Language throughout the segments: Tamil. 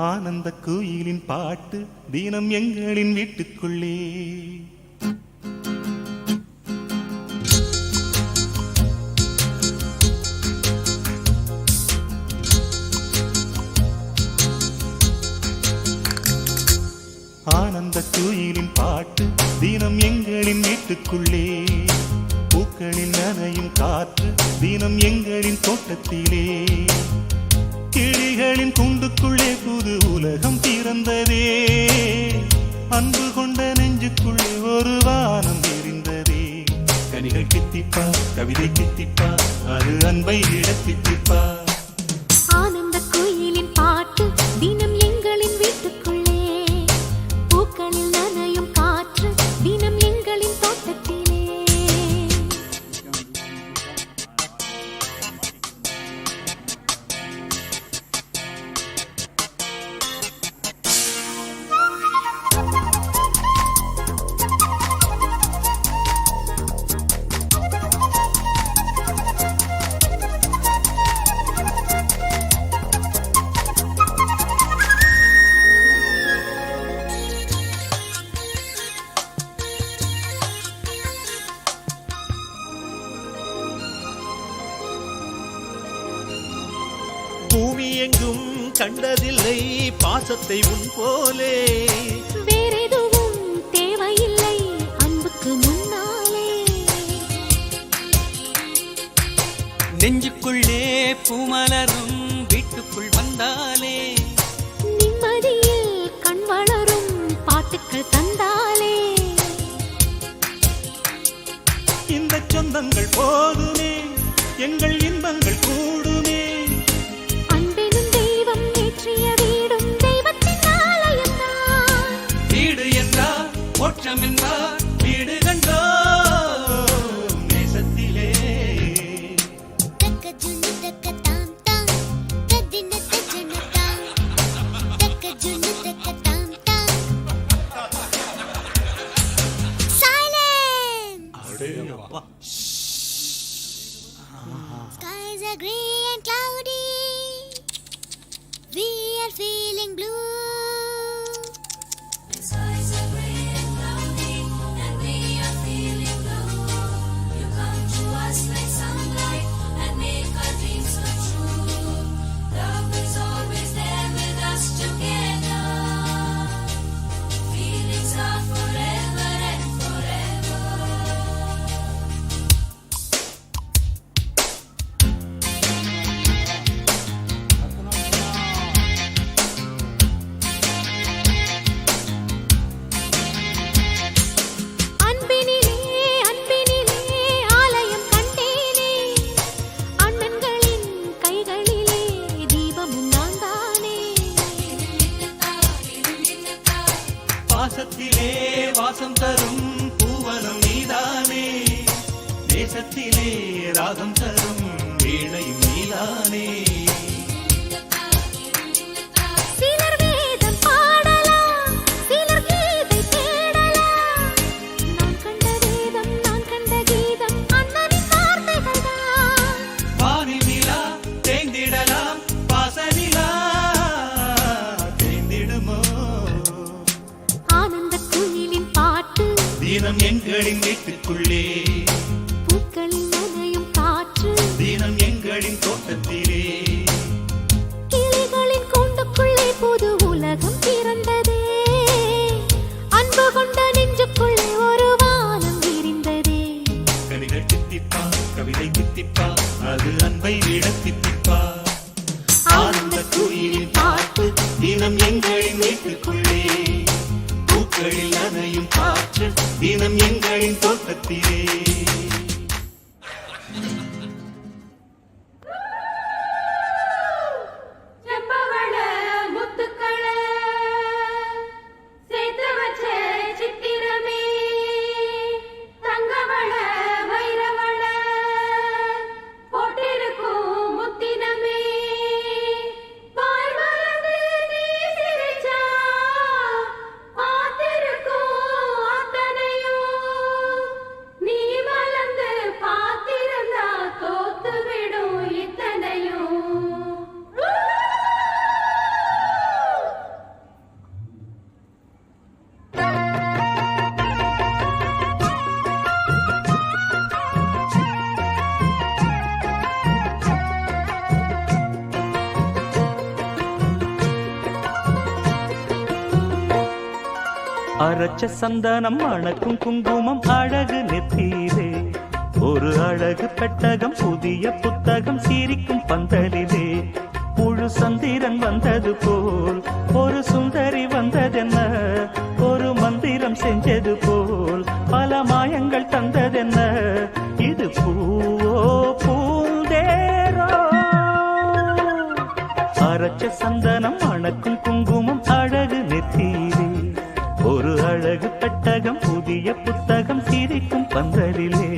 ஆனந்த குயிலின் பாட்டு தினம் எங்களின் வீட்டுக்குள்ளே. ஆனந்த குயிலின் பாட்டு தினம் எங்களின் வீட்டுக்குள்ளே. பூக்களில் நனையும் காற்று தினம் எங்களின் தோட்டத்திலே. கிளிகளின் கூண்டுக்குள்ளே புது உலகம் பிறந்ததே. அன்பு கொண்ட நெஞ்சுக்குள்ளே ஒரு வானம் எரிந்ததே. கனிகள் கித்திப்பா, கவிதை கித்திப்பா, அது அன்பை இடத்தித்திப்பா. ஆனந்த குயிலின் பாட்டு தினம் எங்களின் வீட்டுக்குள்ளே. பூக்களில் நனையும் காற்று தினம் எங்களின் தோட்டத்திலே. பூமி எங்கும் கண்டதில்லை பாசத்தை உன் போலே. வேறெதுவும் தேவையில்லை அன்புக்கு முன்னாலே. நெஞ்சுக்குள்ளே பூமலரும் வீட்டுக்குள் வந்தாலே. நிம்மதியில் கண் வளரும் பாட்டுக்கள் தந்தாலே. இந்த சொந்தங்கள் போதுமே, எங்கள் இன்பங்கள் கூடுமே. அன்பெனும் தெய்வம் ஏற்றிய வீடும் தெய்வத்தின் ஆலயம்தான். வீடு என்றார் மோட்சம் என்றார் வீடு கண்டோம் நேசத்திலே. Skies are grey and cloudy. We are feeling blue. Skies are grey and cloudy, and we are feeling blue. You come to us like sunlight and make our dreams come true. Love is always there with us together. Feelings are forever and forever. அன்பினிலே அன்பினிலே ஆலயம் கண்டேனே. அண்ணன்களின் கைகளிலே தீபமும் நான் தானே. பாசத்திலே வாசம் தரும் பூவனம் நீதானே. தேசத்திலே ராகம் தரும் வீணையும் நீதானே. சிலர் வேதம் பாடலாம், சிலர் கீதை தேடலாம். நான் கண்ட வேதம், நான் கண்ட கீதம் அண்ணனின் வார்த்தைகள்தான். வானில் நிலா தேய்ந்திடலாம், பாசனிலா தேய்ந்திடுமோ. ஆனந்த குயிலின் பாட்டு தினம் எங்களின் வீட்டுக்குள்ளே. பூக்களில் நனையும் காற்று தினம் எங்களின் தோட்டத்திலே. கிளிகளின் கூண்டுக்குள்ளே புது உலகம் பிறந்ததே. அன்பு கொண்ட நெஞ்சுக்குள்ளே ஒரு வானம் விரிந்ததே. கனிகள் தித்திப்பா, கவிதை தித்திப்பா, அது அன்பை விட தித்திப்பா. ஆனந்த குயிலின் பாட்டு தினம் எங்களின் வீட்டுக்குள்ளே. பூக்களில் நனையும் காற்று தினம் எங்களின் தோட்டத்திலே. அரைச்ச சந்தனம் அணக்கும் குங்குமம் அழகு நெத்தியிலே ஒரு அழகு பெட்டகம் புதிய புத்தகம் சிரிக்கும் பந்தலிலே முழு சந்திரன் வந்தது போல் ஒரு சுந்தரி வந்ததென்ன ஒரு மந்திரம் செஞ்சது போல் பல மாயங்கள் தந்ததென்ன இது பூவோ பூந்தேரோ அரைச்ச சந்தனம் அணக்கும் குங்குமம் அழகு நெத்தியிலே ஒரு அழகு பெட்டகம் புதிய புத்தகம் சிரிக்கும் பந்தலிலே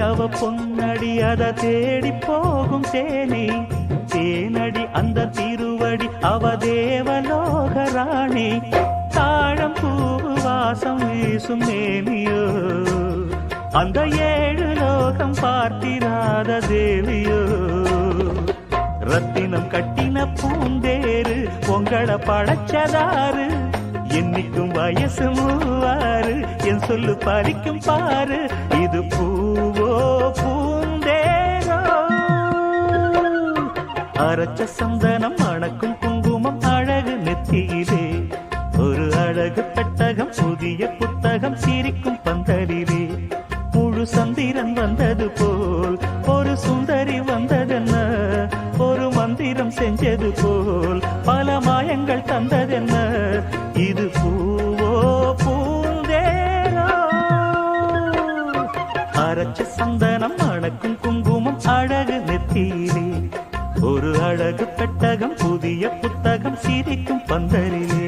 அவ பொன்னடி அத தேடி போகும் தேனி தேனடி அந்த திருவடி அவ தேவலோகராணி தாழம் பூவு வாசம் வீசும் மேனியோ அந்த 7 லோகம் பார்த்திராத தேவியோ ரத்தினம் கட்டின பூந்தேரு உங்களை படைச்சதாரு என்னைக்கும் வயசு 36 என் சொல்லு பறிக்கும் பாரு இது பூவோ பூந்தேரோ அரைச்ச சந்தனம் அணக்கும் குங்குமம் அழகு நெத்தியிலே ஒரு அழகு பெட்டகம் புதிய புத்தகம் சிரிக்கும் பந்தலிலே முழு சந்திரன் வந்தது போல் ஒரு சுந்தரி வந்ததென்ன ஒரு மந்திரம் செஞ்சது போல் பல மாயங்கள் தந்ததென்ன இது பூவோ பூந்தேரோ அரைச்ச சந்தனம் அணக்கும் குங்குமம் அழகு நெத்தியிலே ஒரு அழகு பெட்டகம் புதிய புத்தகம் சிரிக்கும் பந்தலிலே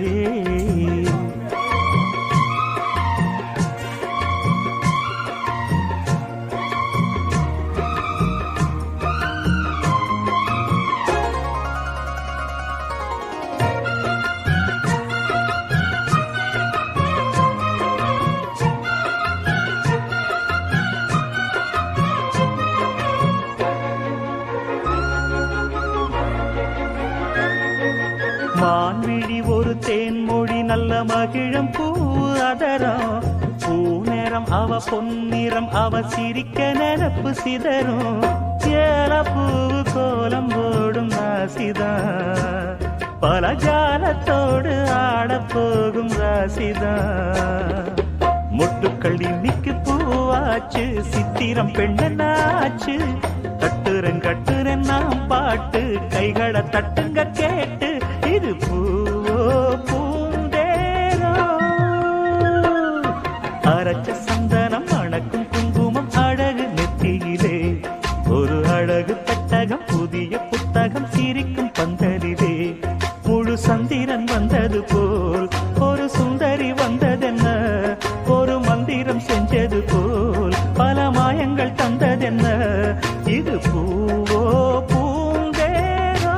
மான்விழி ஒரு தேன்மொழி நல்ல மகிழம் பூ அதரம் பூ நேரம் அவ பொன்னிறம் அவ சிரிக்க நினப்பு சிதறும் ஏல பூவு கோலம் போடும் ராசிதான் பல ஜாலத்தோடு ஆடப்போகும் ராசிதான் மொட்டுக்கள் இன்னைக்கு பூவாச்சு சித்திரம் பெண்ணாச்சு கட்டுறன் நாம் பாட்டு கைகளை தட்டுங்க கேட்டு இது பூவோ பூந்தேரோ அரைச்ச சந்தனம் அணக்கும் குங்குமம் அழகு நெத்தியிலே ஒரு அழகு பெட்டகம் புதிய புத்தகம் சிரிக்கும் பந்தலிலே முழு சந்திரன் வந்தது போல் ஒரு சுந்தரி வந்ததென்ன ஒரு மந்திரம் செஞ்சது போல் பல மாயங்கள் தந்ததென்ன இது பூவோ பூந்தேரோ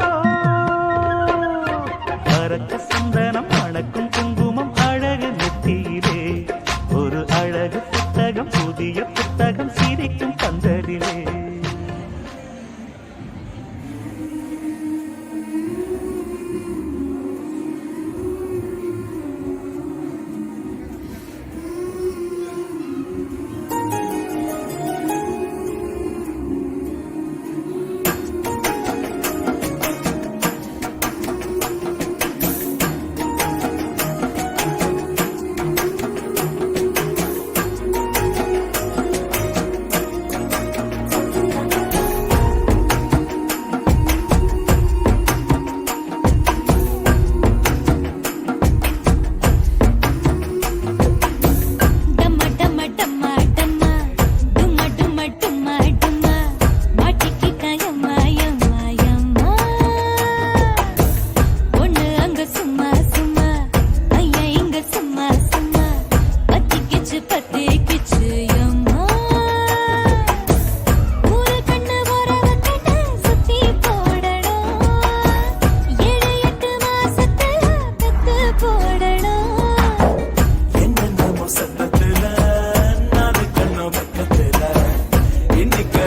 அரைச்ச சந்தனம் அணக்கும் குங்குமம் அழகு நெத்தியிலே ஒரு அழகு புத்தகம் புதிய புத்தகம் சிரிக்கும் பந்தலிலே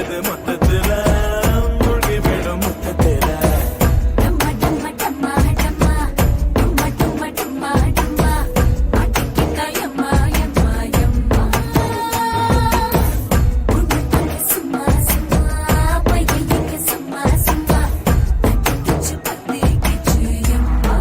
இன்னிக்கது மொத்தத்துல மூழ்கி விடும் முத்தத்தில டம்மா டம்மா டம்மா டம்மா டம்மா டம்மா டம்மா டம்மா அடிக்கிட்ட யம்மா யம்மா யம்மா உன்னை தள்ளி சும்மா சும்மா பையலுக்கு சும்மா சும்மா அடிக்கிச்சு பத்திக்கிச்சு யம்மா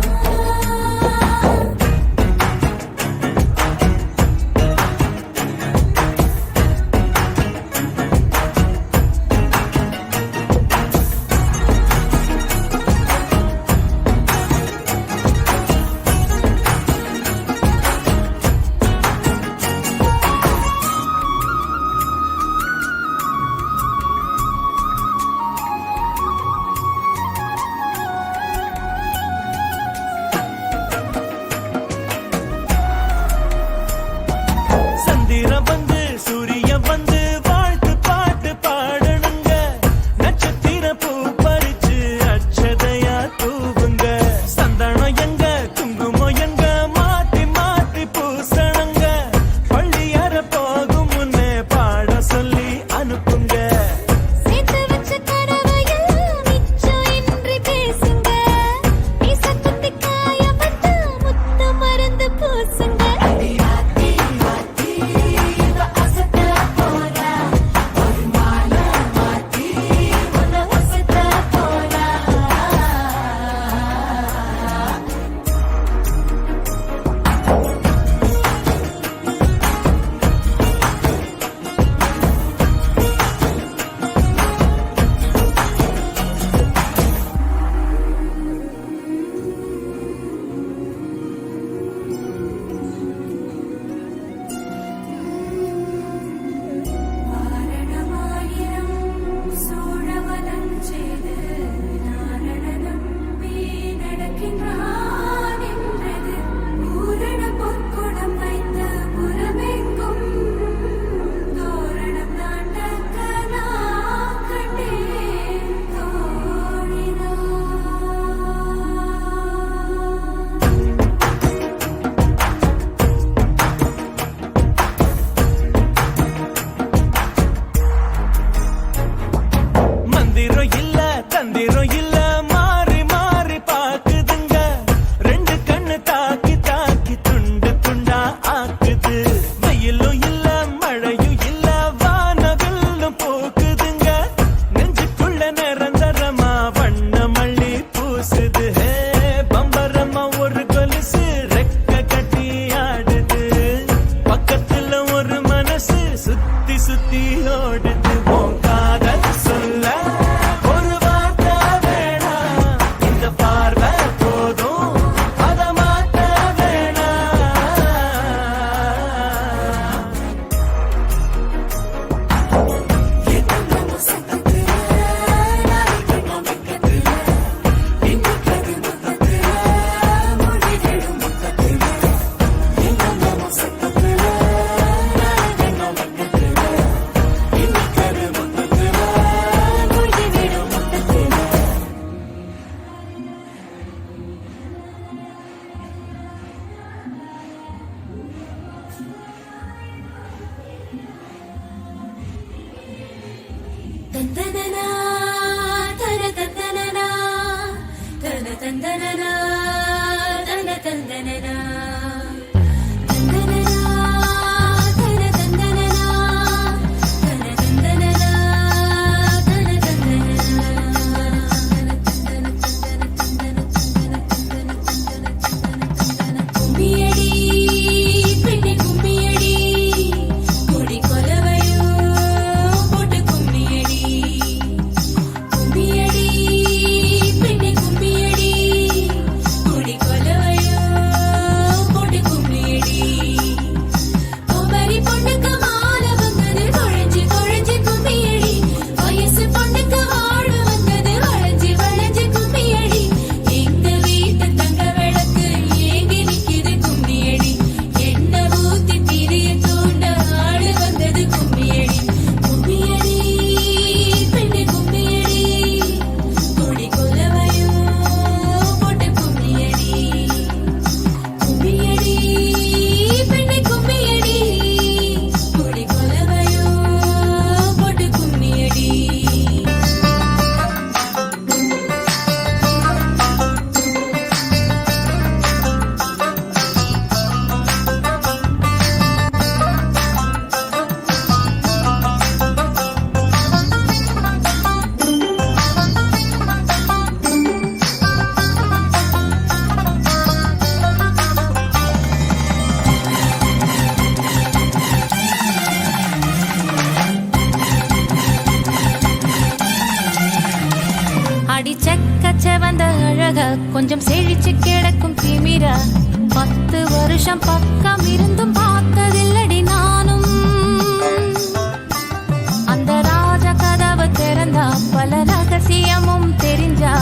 சந்திரன் வந்து சூரியன் வந்து வாழ்த்து பாட்டு பாடணுங்க நட்சத்திர பூ பறிச்சு அச்சதையா தூவுங்க சந்தனம் எங்க குங்குமம் எங்க மாத்தி மாத்தி பூசணுங்க பள்ளியற போகும் முன்னே பாட சொல்லி அனுப்புங்க சேர்த்து வச்ச கனவையில் மிச்சம் இன்றி பேசுங்க மீச குத்தி காய வந்து முத்த மருந்து பூசுங்க வாரணமாயிரம் சோழவதம் செய்து நாரணனம்பி நடக்கின்றான் என்றது பூரண பொற்குடம் வைத்த புறமெங்கும் தோரணம் நாட்டக்கனா கண்டேன் தோழினா மந்திரம் இல்ல தந்திரம் இல்ல மாறி மாறி பாக்குதுங்க ரெண்டு கண்ணு தாக்கி தாக்கி துண்டு துண்டா ஆக்குது வெயிலும் இல்ல மழையும் இல்ல வானவில்லும் போக்குதுங்க நெஞ்சுக்குள்ள நிரந்தரமா வண்ண மல்லி பூசுது ஹே, பம்பரமா ஒரு கொலுசு ரெக்க கட்டி ஆடுது பக்கத்துல ஒரு மனசு சுத்தி சுத்தி ஓடுது உன் காதல் சொல்ல ஒரு வார்த்தை வேணாம் இந்த பார்வை போதும் அத மாத்த வேணாம் என்னென்னமோ சத்தத்துல நாளைக்கு வெக்கத்துல இன்னிக்கது மொத்தத்துல மூழ்கிடும் முத்தத்துல என்னென்னமோ சத்தத்துல நாளைக்கு வெக்கத்துல இன்னிக்கது மொத்தத்துல மூழ்கிடும் முத்தத்துல தந்தனனா தன தந்தனனா தன தந்தனனா தன தந்தனனா தந்தனனா தன தந்தனனா தன தந்தனனா தன தந்தனனா கும்மியடி பெண்ணே கும்மியடி கொடி கொலவையோ போட்டு கும்மியடி கும்மியடி பெண்ணே கும்மியடி அழக கொஞ்சம் செழிச்சு கிடக்கும் திமிர 10 வருஷம் பக்கம் இருந்தும் பார்த்ததில்லடி நானும் அந்த ராஜ கதவு திறந்தா பல ரகசியமும் தெரிஞ்சா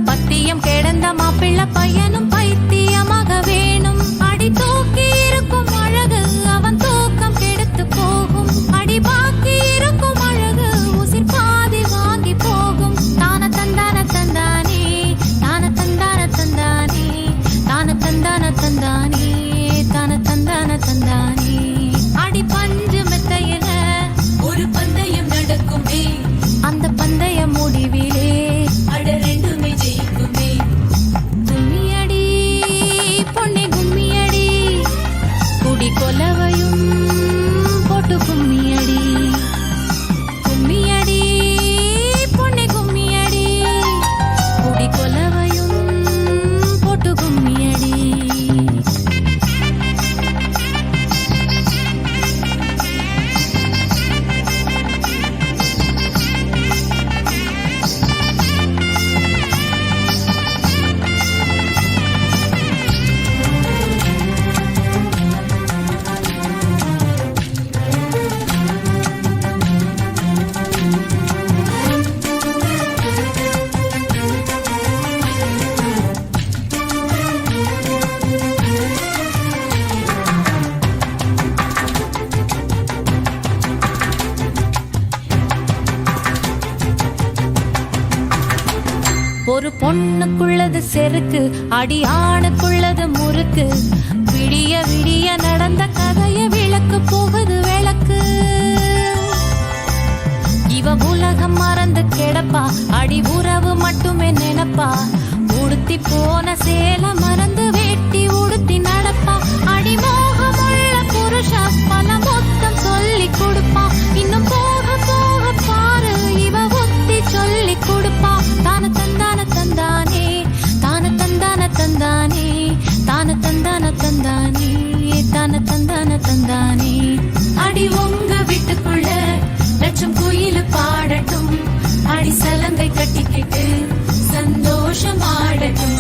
பத்தியம் கிடந்த மாப்பிள்ள பையனும் பைத்தியமாக வேணும் அடி தூக்கி இருக்கும் அழகு அவன் தூக்கம் கெடுத்து போகும் அடி பாக்கி இருக்கும் அழகு உசிர் பாதி வாங்கி போகும் தான தந்தான தந்தானே தான தந்தான தந்தானே தான தந்தான தந்தானே தான தந்தான தந்தானே அடி பஞ்சு மெத்தையில ஒரு பந்தயம் நடக்குமே அந்த பந்தய முடிவிலே அட ரெண்டுமே ஜெயிக்குமே கும்மியடி பொன்னே கும்மியடி குடி கொலவையும் போட்டு கும்மியடி கும்மியடி பொன்னே கும்மியடி குடி கொலவையும் போட்டு கும்மியடி ஒரு பொண்ணுக்குள்ளது செருக்கு அடி ஆணுக்குள்ளது முறுக்கு விடிய விடிய நடந்த கதைய விளக்கு போகுது விளக்கு இவ உலகம் மறந்து கிடப்பா அடி உறவு மட்டுமே நினைப்பா உடுத்தி போன சேல மறந்து வேட்டி உடுத்தி நடப்பா அடி மோகமுள்ள புருஷா பல மொத்தம் சொல்லி கொடுப்பா இன்னும் போக போக பாரு இவ ஒத்தி சொல்லி கொடுப்பா தான தந்தான தந்தானே தான தந்தான தந்தானே தான தந்தான தந்தானே தான தந்தான தந்தானே அடி உங்க வீட்டுக்குள்ள லட்சம் குயில் பாடட்டும் அடி சலங்கை கட்டிக்கிட்டு சந்தோஷம் ஆடட்டும்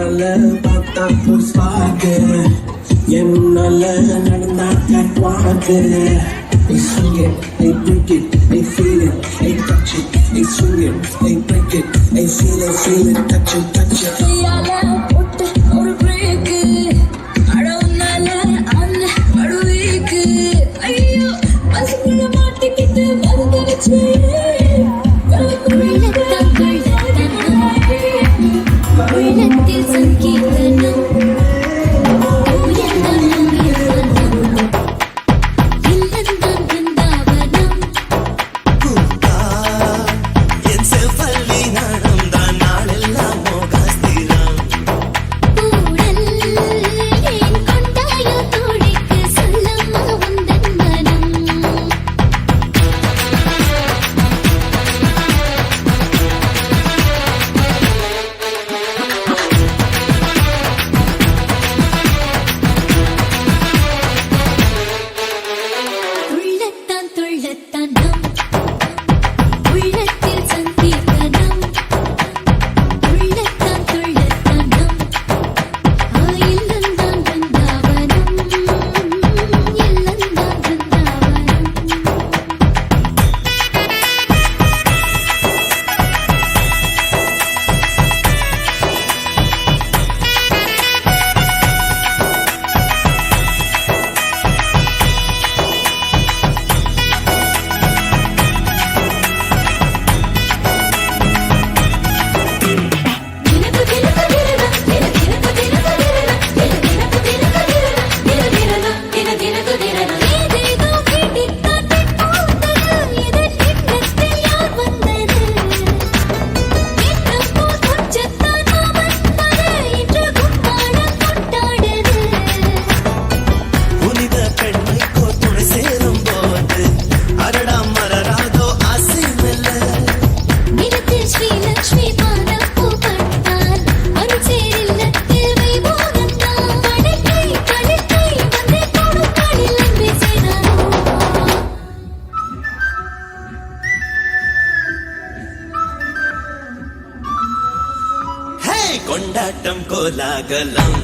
உன்னால பார்த்தா புதுசாக என்னால நடந்தா கட்டுவாங்க They swing it, they break it, they feel it, they touch it, they swing it, they break it, they feel it, touch it, touch it. கையால போட்ட ஒரு பிரேக்கு அட உன்னால அந்த படுவேக்கு ஐயோ மனசுக்குள்ள மாட்டிக்கிட்டு மறந்துடுச்சு உள்ளத்தில் சங்கீதனம் இல்லந்தான் பிருந்தாவனம் என் செவ்வல்லி நடந்தான் நாளெல்லாம் மோகாஸ்திரம் ஊடல் ஏன் கொண்டாயோ தோழிக்கு சொல்லம்மா உந்தன் மனம் துள்ளத்தான் துள்ளத்தான் நம் உள்ளத்தில் சங்கீதனம் துள்ளத்தான் துள்ளத்தான் நம் இல்லந்தான் பிருந்தாவனம் இல்லந்தான் பிருந்தாவனம் தினக்கு தினக்கு தினக்கு தினக்கு தினக்கு தினக்கு தினக்கு ஏதேதோ கேட்டித்தான் போனது இதன் எண்ணத்தில் யார் வந்தது என்னப்போ கொஞ்சத்தான் வந்தது இன்று கும்மாளம் கொண்டாடுது புனித பெண்மைக்கோ துணை சேரும் போது அரடா மரராதோ ஆசை மெல்ல நிலத்தில் ஸ்ரீலக்ஷ்மி பாதப்பூ பட்டால் அருள் சேரில்லத்தில் வைபோகத்தான் படைக்கை படைக்கை வந்து கொடுக்காடில் அன்பே செய்தாரோ ஹே கொண்டாட்டம் கோலாகலம்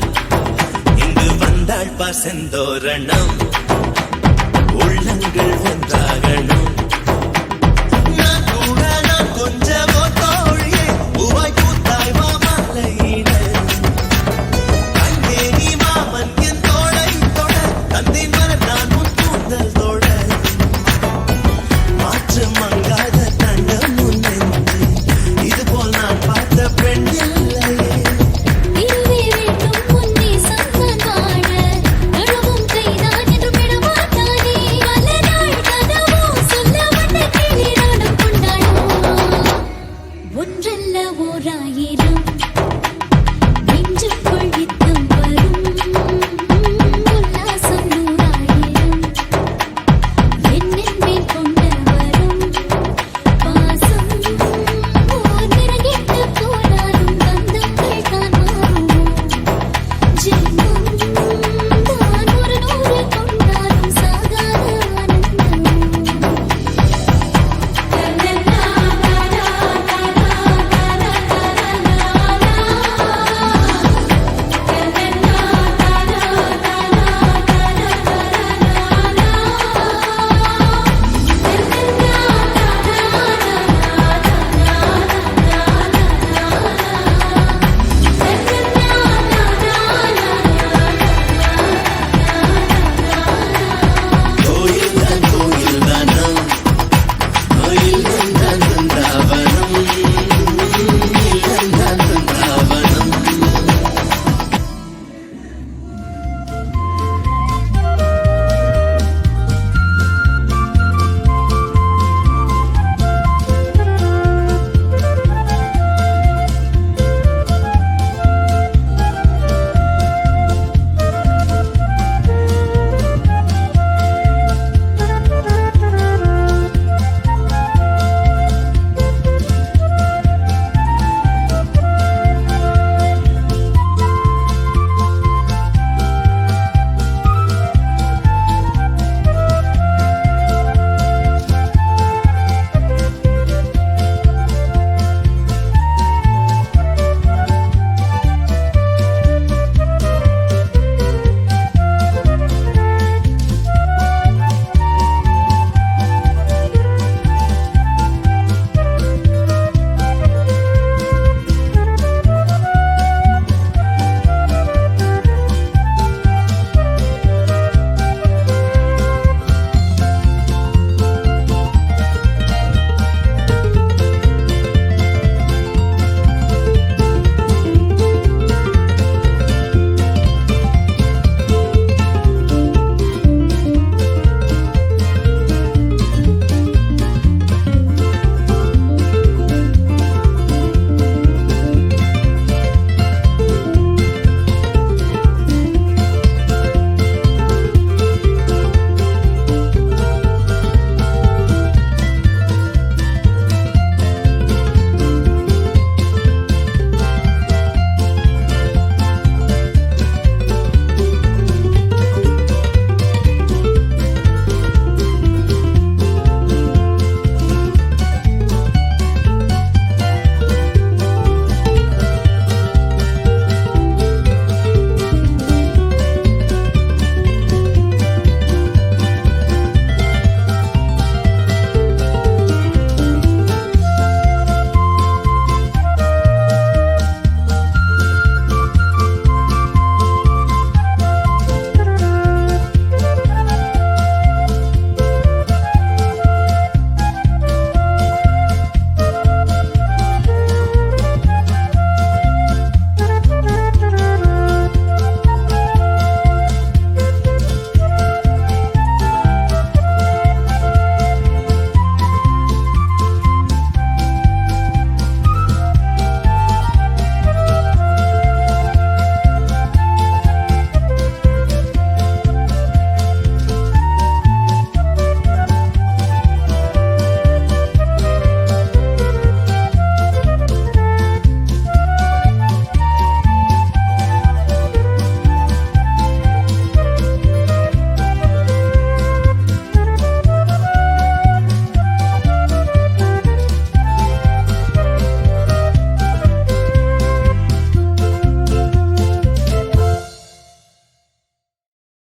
இங்கு வந்தாள் பார் செந்தோரணம் உள்ளங்கள் ஒன்றாகணும்